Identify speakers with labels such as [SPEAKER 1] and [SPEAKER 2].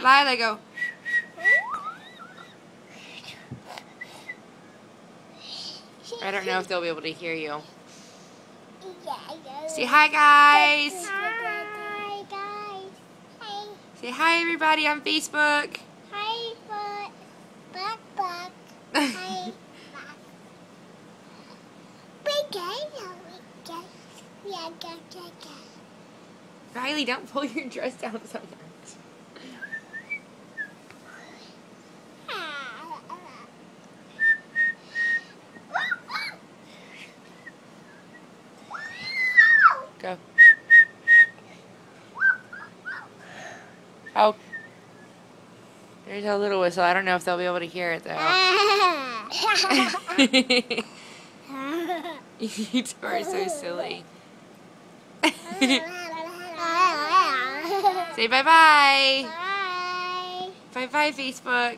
[SPEAKER 1] Lila, go. I don't know if they'll be able to hear you. Say hi, guys.
[SPEAKER 2] Hi, guys. Hi.
[SPEAKER 1] Say hi, everybody on Facebook.
[SPEAKER 2] Hi, Buck. Hi, Buck.
[SPEAKER 1] Riley, don't pull your dress down so much. Go. Oh. There's a little whistle. I don't know if they'll be able to hear it, though. You two are so silly. Say bye-bye.
[SPEAKER 2] Bye.
[SPEAKER 1] Bye-bye, Facebook.